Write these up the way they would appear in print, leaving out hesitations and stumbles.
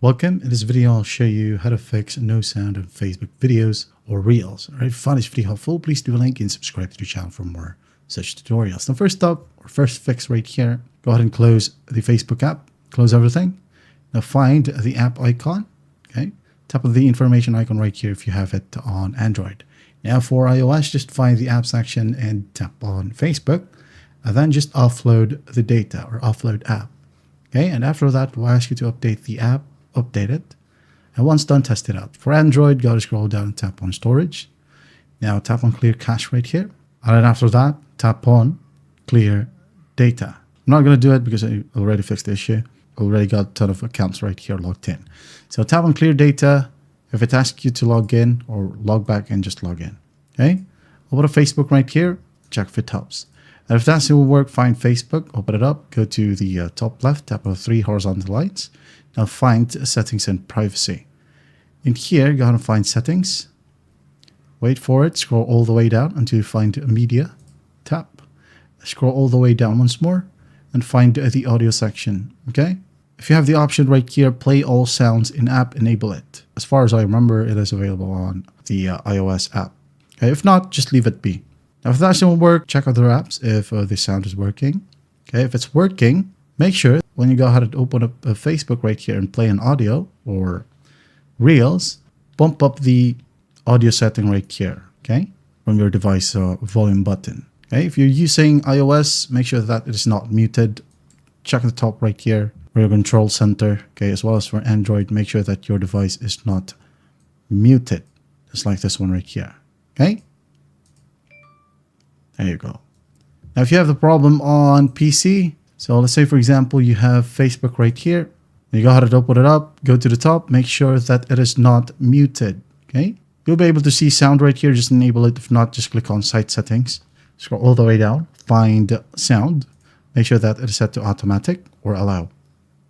Welcome. In this video, I'll show you how to fix no sound on Facebook videos or Reels. All right, if you found this video helpful, please do a like and subscribe to the channel for more such tutorials. Now, first up, or first fix right here, go ahead and close the Facebook app, close everything. Now find the app icon, okay? Tap on the information icon right here if you have it on Android. Now for iOS, just find the app section and tap on Facebook, and then just offload the data or offload app. Okay, and after that, we'll ask you to update the app, update it. And once done, test it out. For Android, go to scroll down and tap on storage. Now tap on clear cache right here. And then after that, tap on clear data. I'm not going to do it because I already fixed the issue. Already got a ton of accounts right here logged in. So tap on clear data. If it asks you to log in or log back in, just log in. Okay, open up Facebook right here. Check if it helps. And if that doesn't work, find Facebook, open it up, go to the top left, tap on 3 horizontal lines. Now find settings and privacy. In here, go ahead and find settings. Wait for it, scroll all the way down until you find media. Tap. Scroll all the way down once more and find the audio section, okay? If you have the option right here, play all sounds in app, enable it. As far as I remember, it is available on the iOS app. Okay, if not, just leave it be. Now, if that doesn't work, check other apps if the sound is working. Okay, if it's working, make sure when you go ahead and open up Facebook right here and play an audio or Reels, bump up the audio setting right here, okay, from your device volume button. Okay, if you're using iOS, make sure that it is not muted. Check the top right here for your control center. Okay, as well as for Android, make sure that your device is not muted, just like this one right here. Okay. There you go. Now, if you have the problem on PC, so let's say, for example, you have Facebook right here. You go ahead and open it up, go to the top, make sure that it is not muted, okay? You'll be able to see sound right here. Just enable it. If not, just click on Site Settings. Scroll all the way down, find Sound. Make sure that it is set to Automatic or Allow,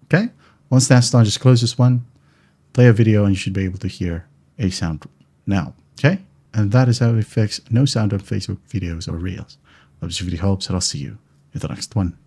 okay? Once that's done, just close this one, play a video, and you should be able to hear a sound now, okay? And that is how we fix no sound on Facebook videos or Reels. Hope this video helps, and I'll see you in the next one.